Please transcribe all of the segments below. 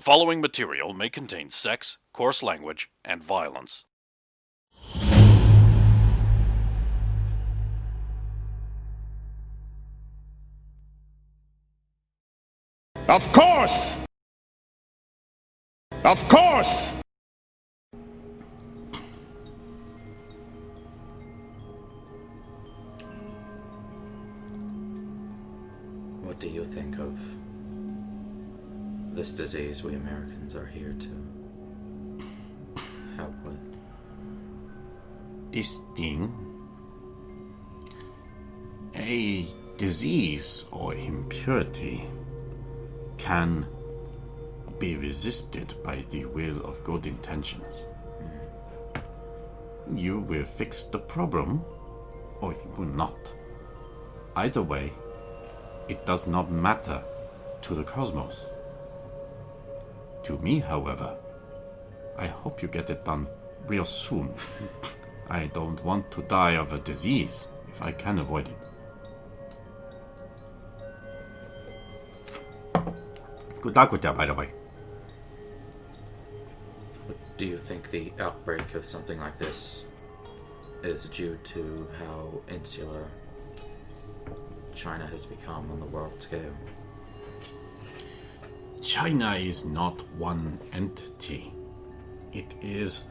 following material may contain sex, coarse language, and violence. Of course! Of course! What do you think of this disease we Americans are here to help with? This thing, a disease or impurity, can be resisted by the will of good intentions. You will fix the problem, or you will not. Either way, it does not matter to the cosmos. To me, however, I hope you get it done real soon. I don't want to die of a disease if I can avoid it. Good luck with that, by the way. Do you think the outbreak of something like this is due to how insular China has become on the world scale? China is not one entity. It is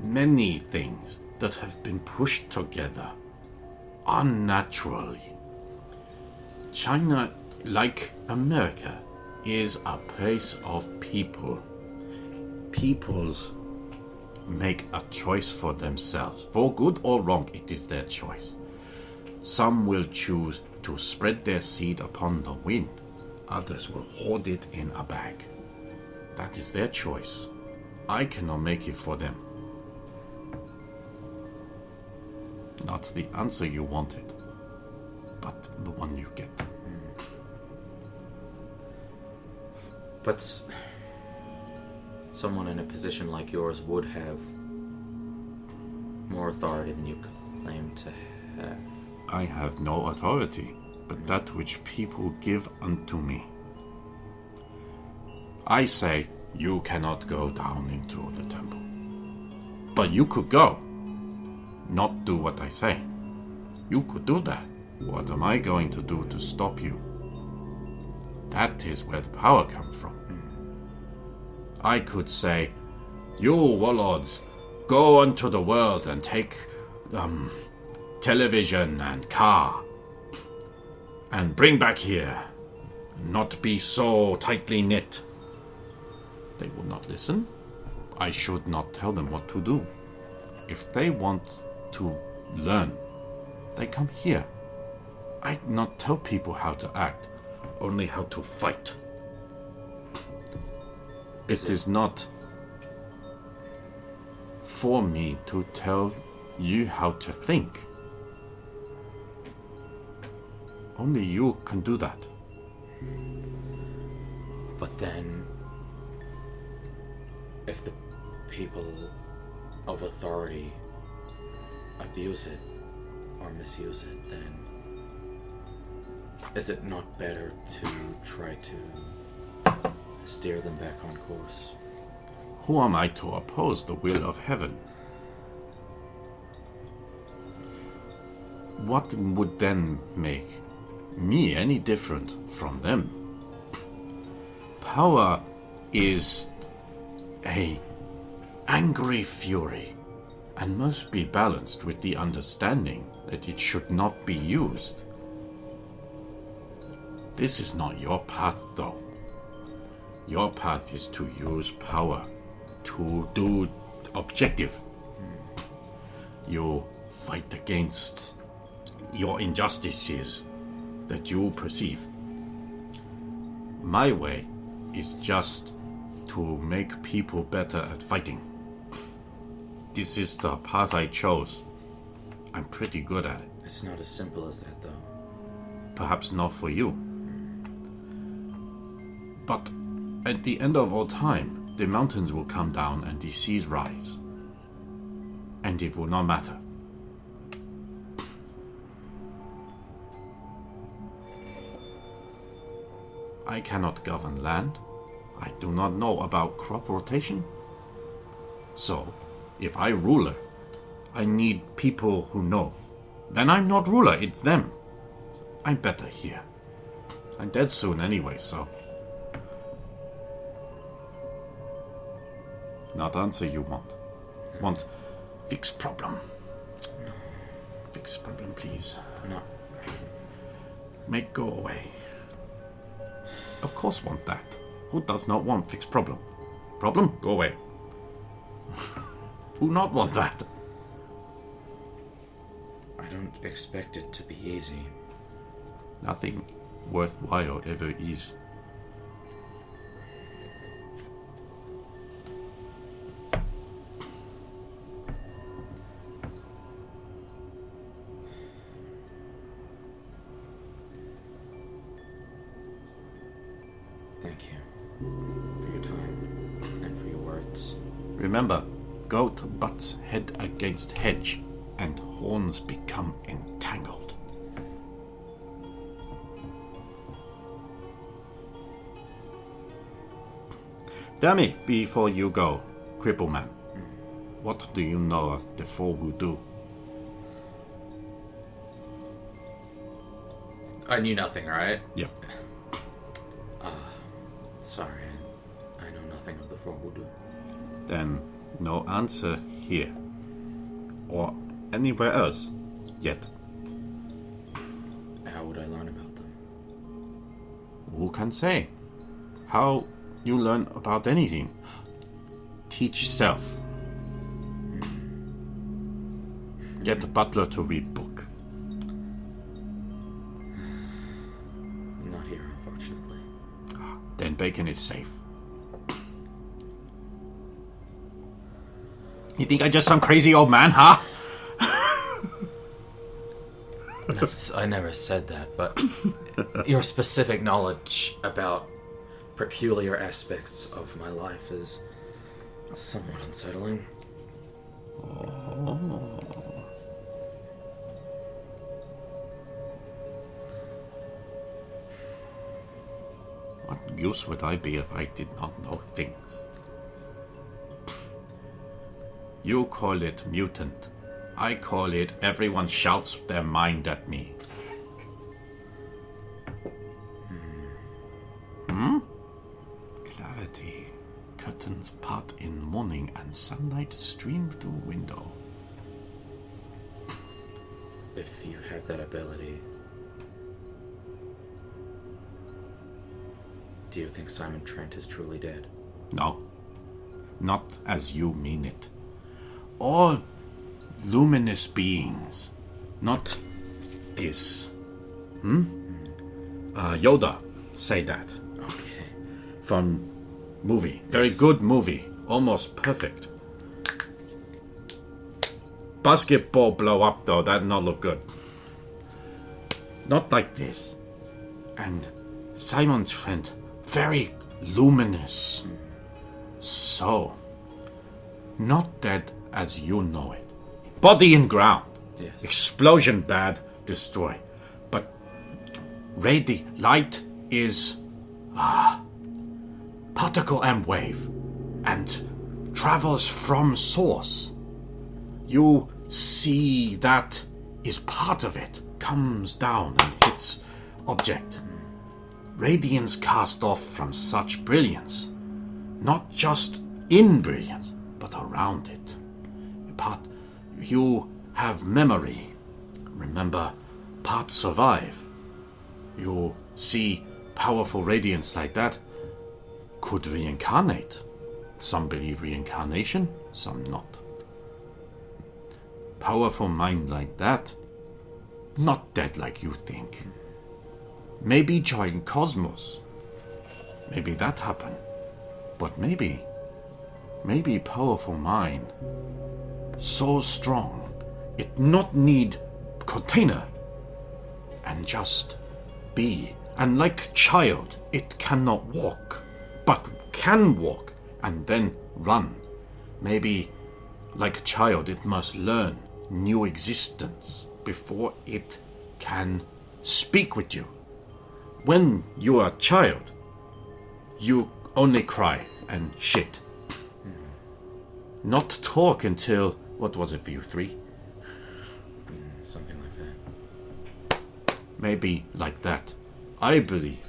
many things that have been pushed together unnaturally. China, like America, is a place of people. Peoples make a choice for themselves. For good or wrong, it is their choice. Some will choose to spread their seed upon the wind. Others will hoard it in a bag. That is their choice. I cannot make it for them. Not the answer you wanted, but the one you get. But someone in a position like yours would have more authority than you claim to have. I have no authority, but that which people give unto me. I say, you cannot go down into the temple. But you could go. Not do what I say. You could do that. What am I going to do to stop you? That is where the power comes from. I could say, you warlords, go onto the world and take television and car and bring back here. Not be so tightly knit. They will not listen. I should not tell them what to do. If they want to learn, they come here. I not tell people how to act, only how to fight. It is not for me to tell you how to think. Only you can do that. But then, if the people of authority abuse it or misuse it, then is it not better to try to steer them back on course? Who am I to oppose the will of heaven? What would then make me any different from them? Power is a angry fury and must be balanced with the understanding that it should not be used. This is not your path, though. Your path is to use power to do objective. You fight against your injustices that you perceive. My way is just to make people better at fighting. This is the path I chose. I'm pretty good at it. It's not as simple as that, though. Perhaps not for you. But at the end of all time, the mountains will come down and the seas rise. And it will not matter. I cannot govern land. I do not know about crop rotation. So, if I ruler, I need people who know. Then I'm not ruler, it's them. I'm better here. I'm dead soon anyway, so... Not answer you want. Want fix problem. Fix problem, please. No. Make go away. Of course want that. Who does not want fix problem? Problem? Go away. Who not want that? I don't expect it to be easy. Nothing worthwhile ever is. Thank you for your time and for your words. Remember, goat butts head against hedge, and horns become entangled. Tell me, before you go, Cripple Man, what do you know of the four voodoo? I knew nothing, right? Yep. Sorry, I know nothing of the four voodoo. Then no answer here. Or anywhere else. Yet. How would I learn about them? Who can say? How you learn about anything? Teach yourself. Get the butler to read book. Not here, unfortunately. Then Bacon is safe. You think I just some crazy old man, huh? I never said that, but your specific knowledge about peculiar aspects of my life is somewhat unsettling. What use would I be if I did not know things? You call it mutant. I call it everyone shouts their mind at me. Clarity. Curtains part in morning and sunlight stream through window. If you have that ability, do you think Simon Trent is truly dead? No. Not as you mean it. All luminous beings. Not this. Yoda say that. Okay. From movie. Very good movie. Almost perfect. Basketball blow up though, that not look good. Not like this. And Simon Trent, very luminous. So, not dead as you know it. Body in ground. Yes. Explosion bad, destroy. But light is particle and wave, and travels from source. You see that is part of it, comes down and hits object. Radiance cast off from such brilliance, not just in brilliance, but around it. Part you have memory. Remember, parts survive. You see powerful radiance like that could reincarnate. Some believe reincarnation, some not. Powerful mind like that, not dead like you think. Maybe join Cosmos. Maybe that happen. But maybe powerful mind so strong it not need container and just be. And like child, it cannot walk, but can walk and then run. Maybe like child, it must learn new existence before it can speak with you. When you are a child, you only cry and shit. Not talk until, what was it for you, 3? Something like that. Maybe like that. I believe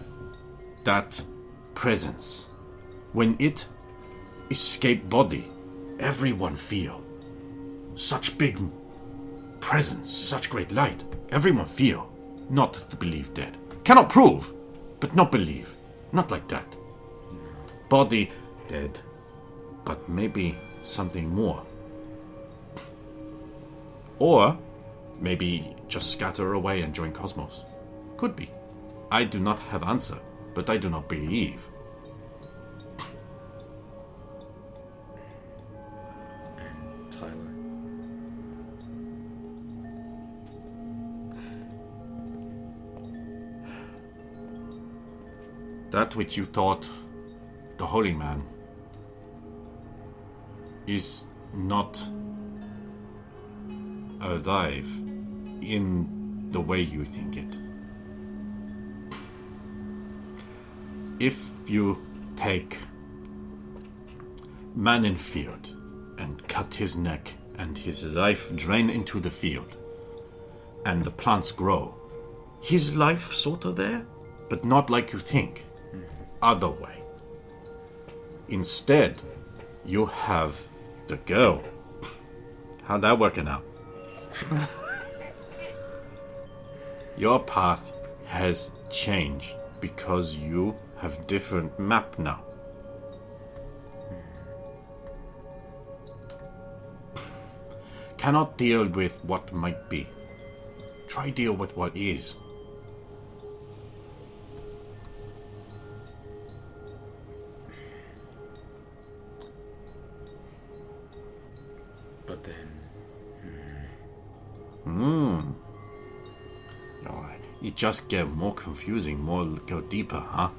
that presence, when it escape body, everyone feel such big presence, such great light. Everyone feel, not to believe dead. Cannot prove, but not believe. Not like that. Body dead, but maybe something more. Or maybe just scatter away and join Cosmos. Could be. I do not have answer, but I do not believe. And Tyler. That which you thought the holy man is not alive in the way you think it. If you take man in field and cut his neck and his life drain into the field and the plants grow, his life sort of there, but not like you think. Other way. Instead, you have the girl. How'd that working out? Your path has changed because you have different map now. Cannot deal with what might be. Try deal with what is. But then... Oh, it just get more confusing, more go deeper, huh?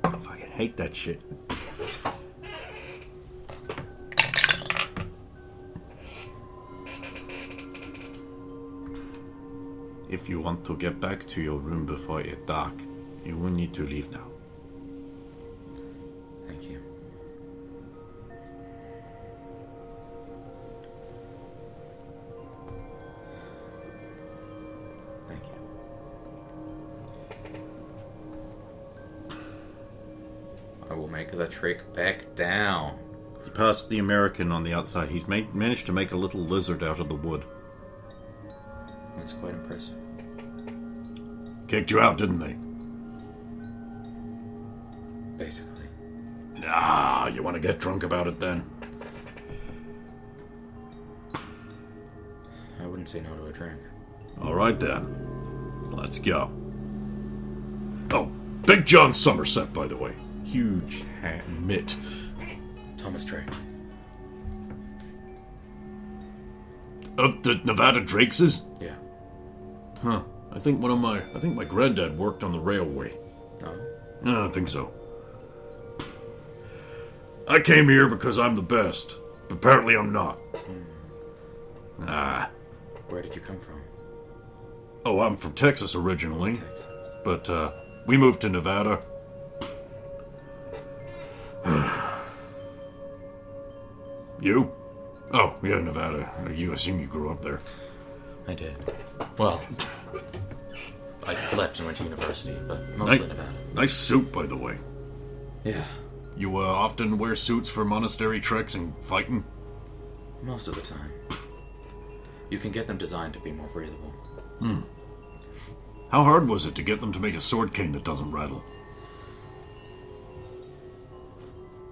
I fucking hate that shit. If you want to get back to your room before it's dark, you will need to leave now. Thank you. Thank you. I will make the trick back down. You passed the American on the outside. He's managed to make a little lizard out of the wood. That's quite impressive. Kicked you out, didn't they? Basically. Ah, you want to get drunk about it then? I wouldn't say no to a drink. All right then. Let's go. Oh, Big John Somerset, by the way. Huge mitt. Thomas Drake. The Nevada Drakeses? Yeah. Huh. I think my granddad worked on the railway. Oh? I think so. I came here because I'm the best. But apparently I'm not. Ah. Where did you come from? Oh, I'm from Texas originally. Texas. But, we moved to Nevada. You? Oh, yeah, Nevada. You assume you grew up there. I did. Well, I left and went to university, but mostly Nevada. Nice suit, by the way. Yeah, You often wear suits for monastery treks and fighting? most of the time. You can get them designed to be more breathable. How hard was it to get them to make a sword cane that doesn't rattle?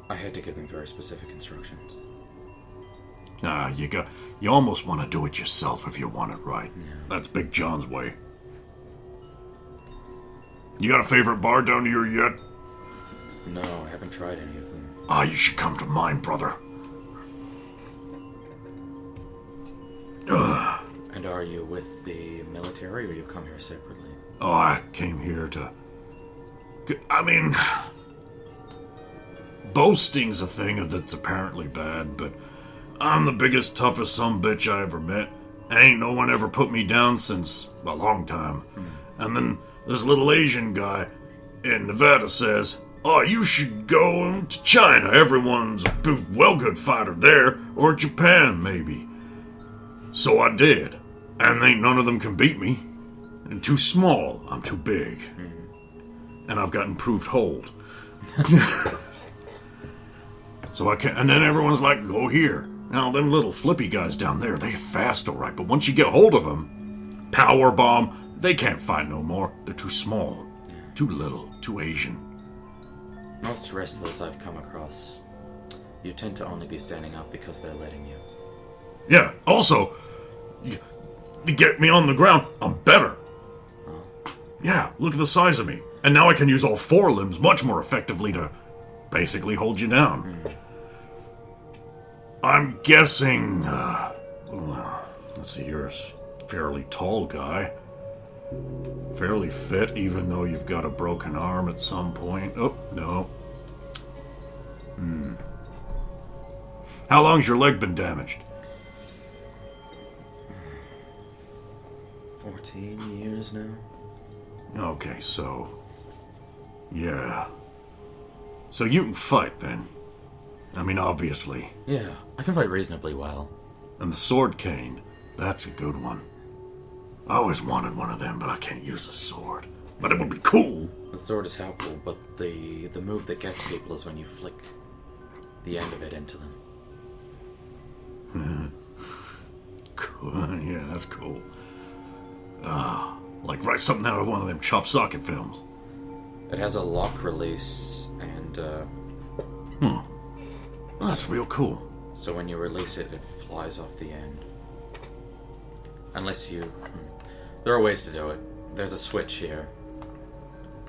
I had to give them very specific instructions. Ah, you almost want to do it yourself if you want it right. Yeah. That's Big John's way. You got a favorite bar down here yet? No, I haven't tried any of them. Ah, you should come to mine, brother. Ugh. And are you with the military, or you come here separately? Oh, I came here to... I mean... Boasting's a thing that's apparently bad, but I'm the biggest, toughest sumbitch I ever met. Ain't no one ever put me down since a long time. And then this little Asian guy in Nevada says, "Oh, you should go to China. Everyone's a well-good fighter there, or Japan, maybe." So I did, and ain't none of them can beat me. And too small, I'm too big. And I've got improved hold. So I can't, and then everyone's like, "Go here." Now, them little flippy guys down there, they fast alright, but once you get hold of them, power bomb, they can't fight no more. They're too small, too little, too Asian. Most wrestlers I've come across, you tend to only be standing up because they're letting you. Yeah, also, you get me on the ground, I'm better. Yeah, look at the size of me. And now I can use all four limbs much more effectively to basically hold you down. I'm guessing, let's see, you're a fairly tall guy. Fairly fit, even though you've got a broken arm at some point. Oh, no. How long's your leg been damaged? 14 years now? Okay, so... yeah. So you can fight, then? I mean, obviously. Yeah, I can fight reasonably well. And the sword cane, that's a good one. I always wanted one of them, but I can't use a sword. But it would be cool. The sword is helpful, but the move that gets people is when you flick the end of it into them. Cool. Yeah, that's cool. Like write something out of one of them chop socket films. It has a lock release, and Oh, that's real cool. so when you release it, it flies off the end. Unless you... There are ways to do it. There's a switch here.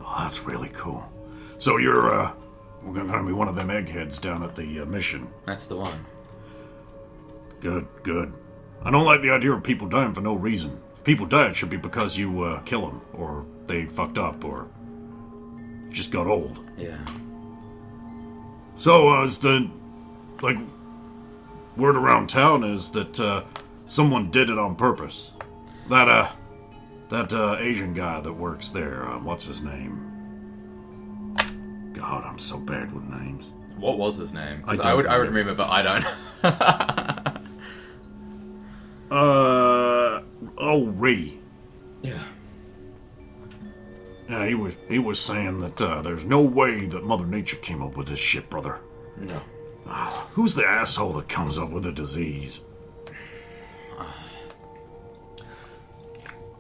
Oh, that's really cool. So you're, we're gonna be one of them eggheads down at the mission. That's the one. Good, good. I don't like the idea of people dying for no reason. If people die, it should be because you, kill them, or they fucked up, or just got old. Yeah. So, is the, like, word around town is that, someone did it on purpose. That Asian guy that works there, what's his name? God, I'm so bad with names. What was his name? 'Cause I I would don't remember, but I don't. Ray. Yeah. Yeah, he was saying that, there's no way that Mother Nature came up with this shit, brother. No. Who's the asshole that comes up with a disease?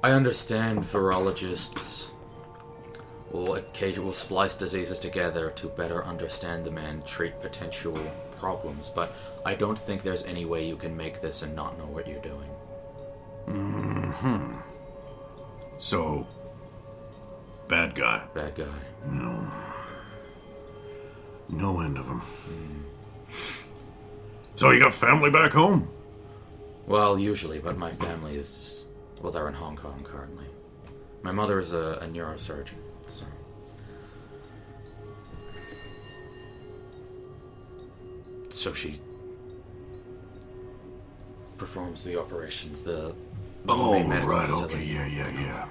I understand virologists will occasionally splice diseases together to better understand them and treat potential problems, but I don't think there's any way you can make this and not know what you're doing. So, bad guy. Bad guy. No end of them. So you got family back home? Well, usually, but my family is... Well, they're in Hong Kong currently. My mother is a neurosurgeon, so... So she performs the operations, the Oh, main medical right, facility. okay, yeah.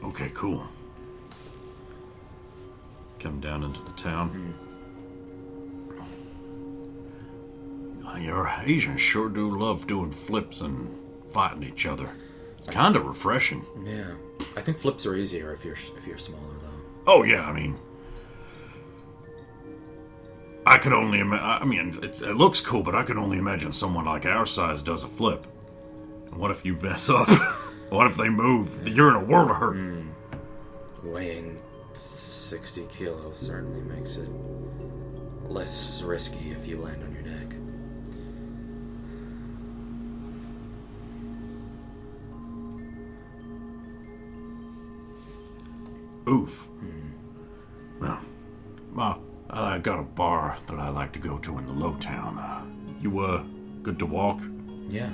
Okay, cool. Come down into the town. Your Asians sure do love doing flips and fighting each other. It's kind of refreshing. Yeah, I think flips are easier if you're smaller though. Oh yeah, I mean, I could only imagine. I mean, it looks cool, but I could only imagine someone like our size does a flip. And what if you mess up? What if they move? You're in a world of hurt. Weighing 60 kilos certainly makes it less risky if you land on your neck. Oof. Well, I got a bar that I like to go to in the low town. You, good to walk? Yeah.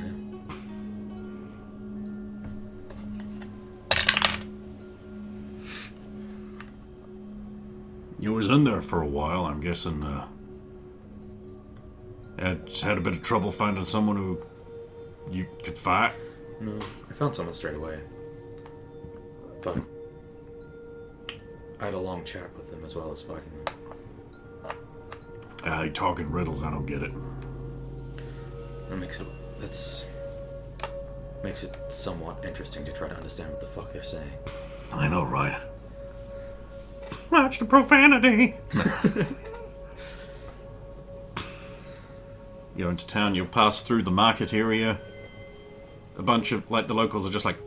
You was in there for a while, I'm guessing, had a bit of trouble finding someone who you could fight? No, I found someone straight away. But I had a long chat with them as well as fighting them. Talking riddles, I don't get it. It makes it somewhat interesting to try to understand what the fuck they're saying. I know, right? Watch the profanity. You go into town, you'll pass through the market area. A bunch of, like, the locals are just like...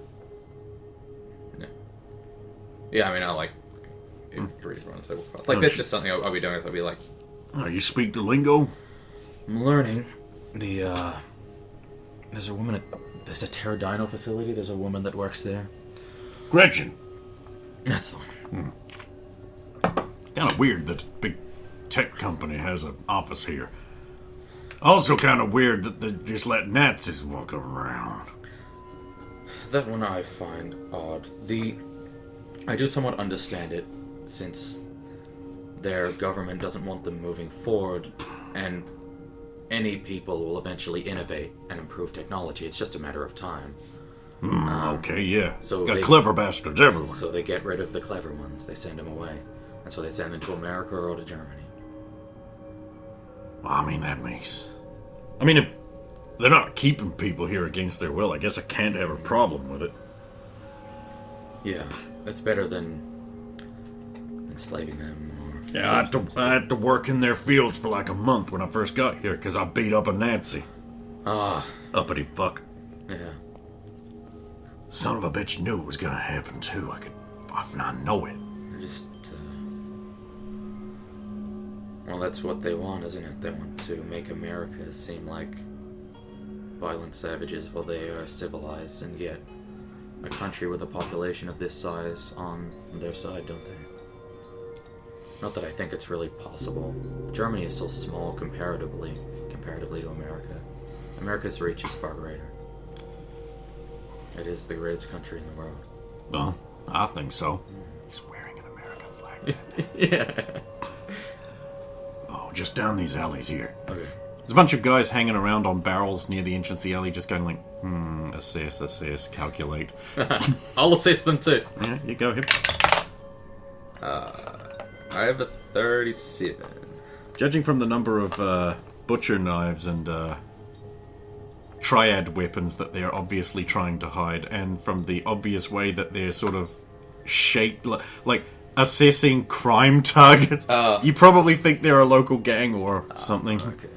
Yeah, I mean, I like... Like, that's just something I'll be doing. I'll be like... Oh, you speak the lingo? I'm learning. There's a woman there's a Pterodino facility. There's a woman that works there. Gretchen. That's the one. Kind of weird that a big tech company has an office here. Also kind of weird that they just let Nazis walk around. That one I find odd. I do somewhat understand it, since their government doesn't want them moving forward, and any people will eventually innovate and improve technology. It's just a matter of time. Okay, yeah. So Got clever bastards everywhere. So they get rid of the clever ones. They send them away. And so they send them to America or to Germany. Well, I mean, that makes... I mean, if they're not keeping people here against their will, I guess I can't have a problem with it. Yeah, that's better than enslaving them. Yeah, I had to work in their fields for like a month when I first got here because I beat up a Nazi. Uppity fuck. Yeah. Son of a bitch knew it was gonna happen too. I not know it. Just, well, that's what they want, isn't it? They want to make America seem like violent savages while they are civilized, and get a country with a population of this size on their side, don't they? Not that I think it's really possible. Germany is so small comparatively to America. America's reach is far greater. It is the greatest country in the world. Well, I think so. He's wearing an American flag. Yeah. Oh, just down these alleys here. Okay. There's a bunch of guys hanging around on barrels near the entrance of the alley, just going like, assess, calculate. I'll assist them too. Yeah, you go here. I have a 37. Judging from the number of butcher knives and triad weapons that they're obviously trying to hide, and from the obvious way that they're sort of shaped, like assessing crime targets, you probably think they're a local gang or something. Okay.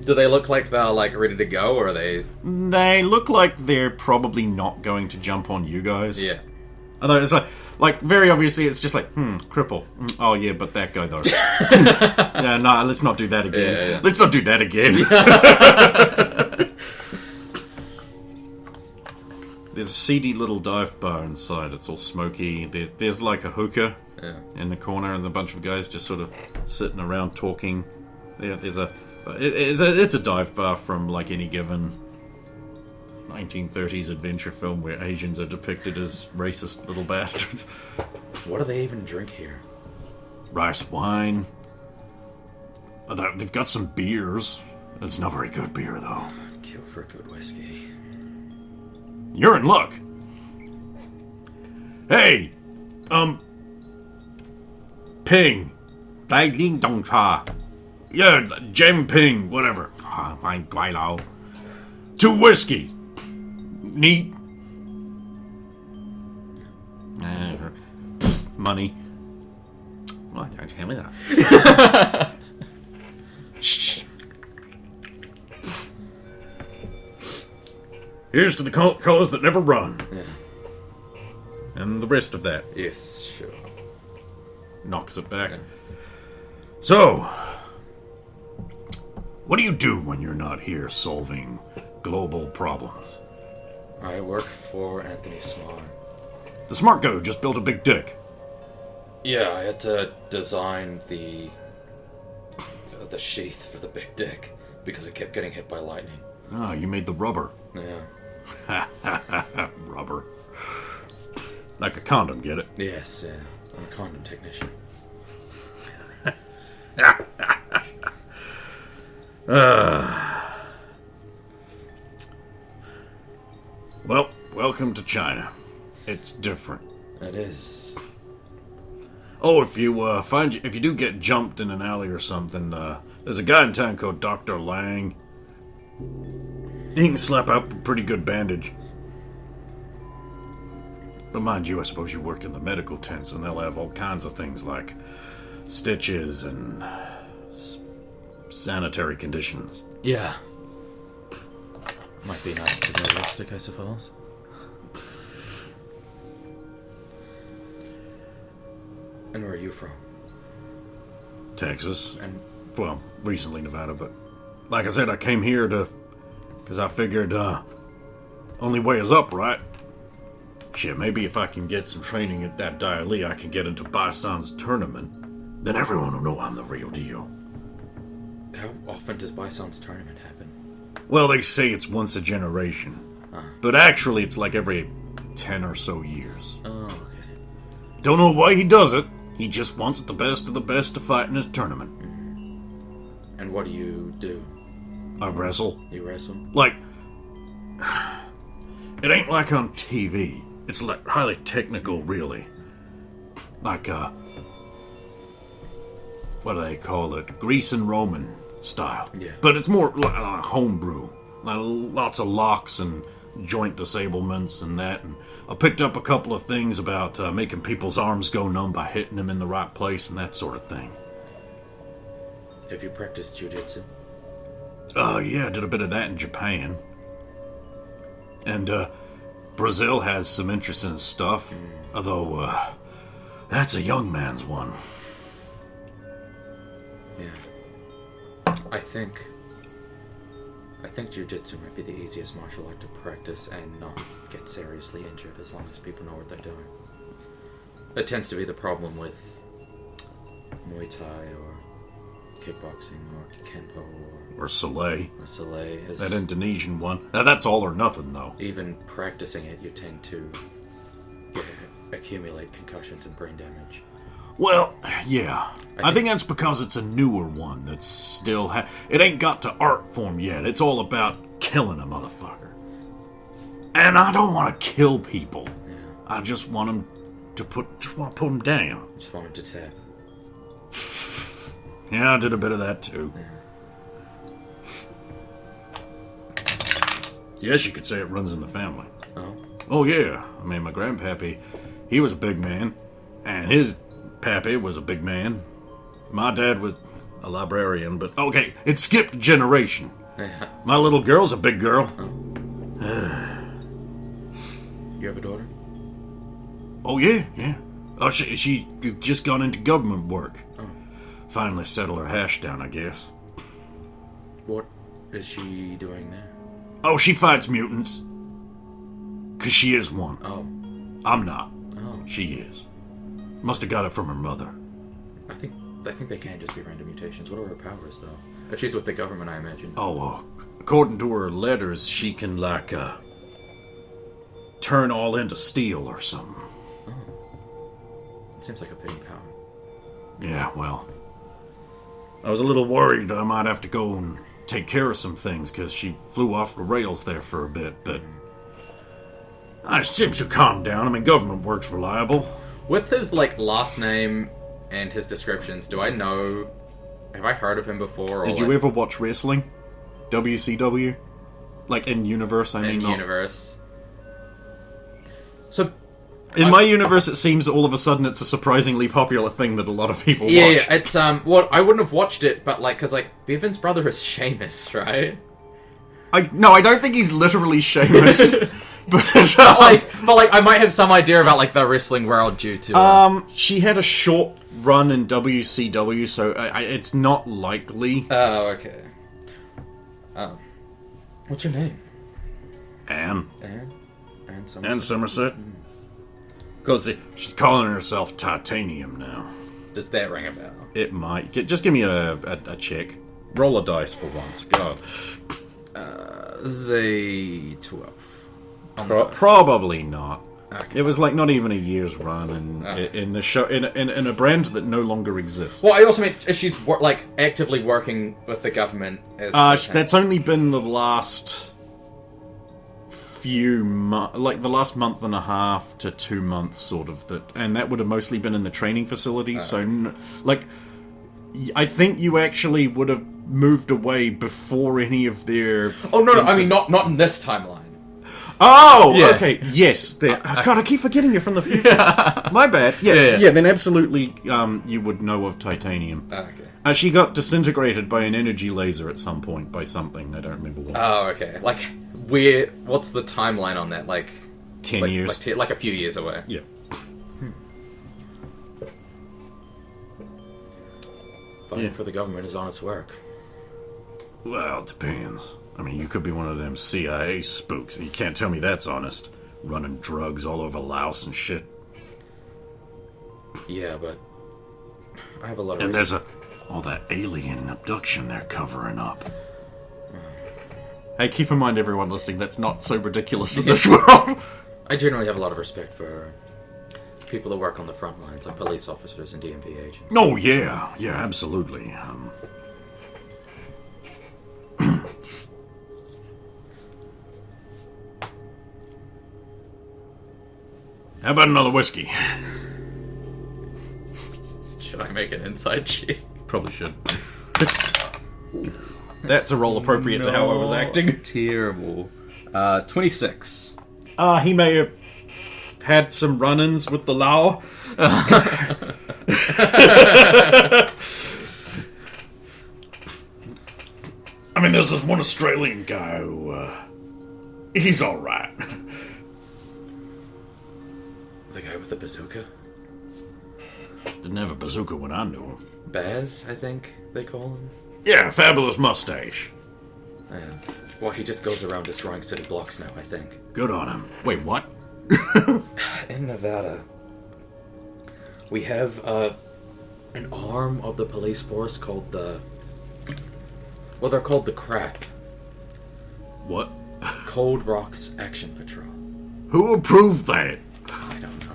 Do they look like they're like ready to go, or are they? They look like they're probably not going to jump on you guys. Yeah. Although it's like very obviously it's just like, cripple. Oh yeah, but that guy though. Yeah, no, let's not do that again. Yeah. Let's not do that again. There's a seedy little dive bar inside. It's all smoky. There's like a hookah in the corner, and a bunch of guys just sort of sitting around talking. It's a dive bar from like any given 1930s adventure film where Asians are depicted as racist little bastards. What do they even drink here? Rice wine. They've got some beers. It's not very good beer, though. Kill for a good whiskey. You're in luck. Hey, Ping. Dai Ling Dong Cha. Yeah, Jem Ping, whatever. 欢迎乖佬. 2 whiskey. Neat. Money. Well, don't tell me that. Shh. Here's to the cause that never run. Yeah. And the rest of that. Yes, sure. Knocks it back. Yeah. So, what do you do when you're not here solving global problems? I work for Anthony Smart. The smart guy who just built a big dick. Yeah, I had to design the sheath for the big dick because it kept getting hit by lightning. Ah, you made the rubber. Yeah. Rubber. Like a condom, get it? Yes, yeah. I'm a condom technician. Well, welcome to China. It's different. It is. Oh, if you if you do get jumped in an alley or something, there's a guy in town called Dr. Lang. He can slap up a pretty good bandage. But mind you, I suppose you work in the medical tents, and they'll have all kinds of things like stitches and sanitary conditions. Yeah. Might be nice to be realistic, I suppose. And where are you from? Texas. And Well, recently Nevada, but like I said, I came here because I figured, only way is up, right? Shit, maybe if I can get some training at that Dialee, I can get into Bison's tournament. Then everyone will know I'm the real deal. how often does Bison's tournament happen? Well, they say it's once a generation. But actually, it's like every 10 or so years. Oh, okay. Don't know why he does it. He just wants the best of the best to fight in his tournament. And what do you do? I wrestle. You wrestle? Like, it ain't like on TV. It's like highly technical, really. Like, what do they call it? Greece and Roman style. Yeah. But it's more like homebrew. Like, lots of locks and joint disablements and that. And I picked up a couple of things about making people's arms go numb by hitting them in the right place and that sort of thing. Have you practiced jiu-jitsu? Yeah, I did a bit of that in Japan. And, Brazil has some interesting stuff. Although, that's a young man's one. Yeah. I think jiu-jitsu might be the easiest martial art to practice and not get seriously injured as long as people know what they're doing. That tends to be the problem with Muay Thai or kickboxing or Kenpo Or Soleil. or Soleil. That Indonesian one. Now, that's all or nothing, though. Even practicing it, you tend to accumulate concussions and brain damage. Well, yeah. I think that's because it's a newer one that's still... it ain't got to art form yet. It's all about killing a motherfucker. And I don't want to kill people. Yeah. I just want them to put them down. Just wanted to tap. Yeah, I did a bit of that, too. Yes, you could say it runs in the family. Oh? Oh, yeah. I mean, my grandpappy, he was a big man. And his pappy was a big man. My dad was a librarian, but... Okay, it skipped a generation. Yeah. My little girl's a big girl. You have a daughter? Oh, yeah, yeah. Oh, she just gone into government work. Oh. Finally settled her hash down, I guess. What is she doing there? Oh, she fights mutants. 'Cause she is one. Oh. I'm not. Oh. She is. Must have got it from her mother. I think they can just be random mutations. What are her powers, though? If she's with the government, I imagine. Oh, according to her letters, she can, like, turn all into steel or something. It seems like a fitting power. Yeah, well, I was a little worried I might have to go and take care of some things, because she flew off the rails there for a bit, but I seems to calm down. I mean, government work's reliable. With his, last name and his descriptions, do I know... Have I heard of him before? Or Did you ever watch wrestling? WCW? Like, in universe, I mean, in not... universe? So... In my universe, it seems that all of a sudden it's a surprisingly popular thing that a lot of people watch. Yeah, it's, well, I wouldn't have watched it, but, because, Bevan's brother is Sheamus, right? No, I don't think he's literally Sheamus. but, I might have some idea about, the wrestling world due to... she had a short run in WCW, so it's not likely. Oh, okay. What's your name? Anne. Anne Somerset? Anne Somerset. Because she's calling herself Titanium now. Does that ring a bell? It might. Just give me a check. Roll a dice for once. Go. This is a 12. Probably not. Okay. It was not even a year's run in the show in a brand that no longer exists. Well, I also mean if she's actively working with the government. As that's only been the last few like the last month and a half to 2 months, sort of, and that would have mostly been in the training facility. So, like, I think you actually would have moved away before any of their. Oh no! I mean, not in this timeline. Oh, Yeah. okay. Yes. God, I keep forgetting you're from the future. My bad. Yeah. Then absolutely, you would know of Titanium. Okay. She got disintegrated by an energy laser at some point by something. I don't remember what. Oh, okay. Like, what's the timeline on that? Like 10 years. Like a few years away. Yeah. Fighting for the government is honest work. Well, it depends. I mean, you could be one of them CIA spooks. You can't tell me that's honest. Running drugs all over Laos and shit. Yeah, but I have a lot of. And there's all that alien abduction they're covering up. Hey, keep in mind, everyone listening, that's not so ridiculous in this world. I generally have a lot of respect for people that work on the front lines, like police officers and DMV agents. No, yeah, absolutely. How about another whiskey? Should I make an inside cheek? Probably should. That's a role appropriate to how I was acting. Terrible. 26. He may have had some run-ins with the law. I mean, there's this one Australian guy who, he's alright. The guy with the bazooka? Didn't have a bazooka when I knew him. Baz, I think they call him. Yeah, fabulous mustache. Yeah. Well, he just goes around destroying city blocks now, I think. Good on him. Wait, what? In Nevada, we have an arm of the police force called the... Well, they're called the CRAP. What? Cold Rocks Action Patrol. Who approved that? I don't know.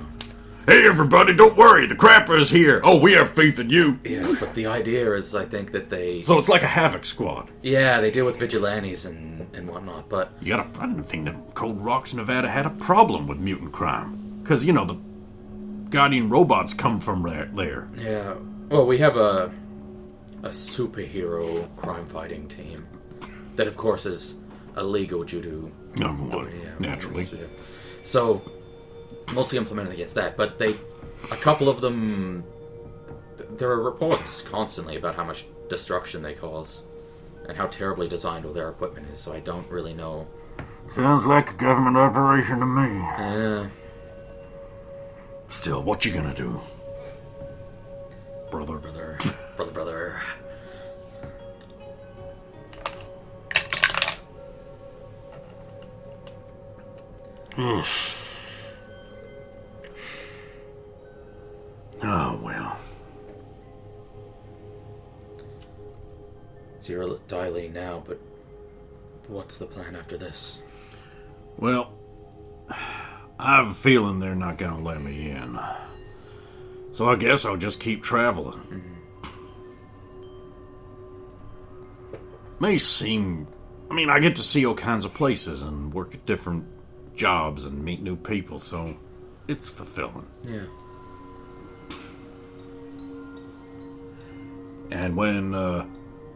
Hey, everybody, don't worry. The crapper is here. Oh, we have faith in you. Yeah, but the idea is, I think that they... So it's like a Havoc Squad. Yeah, they deal with vigilantes and whatnot, but... I didn't think that Cold Rocks, Nevada had a problem with mutant crime. Because, you know, the Guardian robots come from there. Yeah. Well, we have a superhero crime-fighting team that, of course, is illegal due to... Naturally. So, mostly implemented against that, but a couple of them... There are reports constantly about how much destruction they cause and how terribly designed all their equipment is, so I don't really know. Sounds like a government operation to me. Yeah. Still, what you gonna do? Brother. Brother. Oh, well. Zero dialing now, but what's the plan after this? Well, I have a feeling they're not gonna let me in. So I guess I'll just keep traveling. May seem... I mean, I get to see all kinds of places and work at different jobs and meet new people, so it's fulfilling. Yeah. And when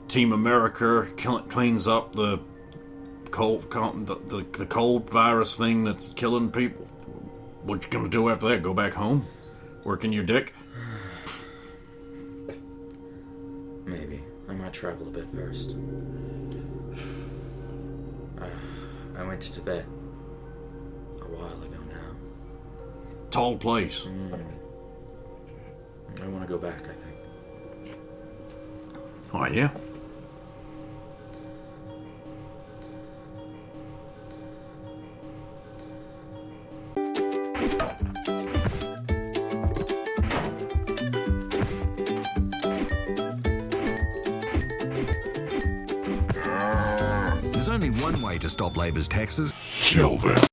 Team America cleans up the cold virus thing that's killing people, what you gonna do after that? Go back home? Working your dick? Maybe. I might travel a bit first. I went to Tibet a while ago now. Tall place. I want to go back, I think. Oh, yeah? There's only one way to stop Labor's taxes. Kill them.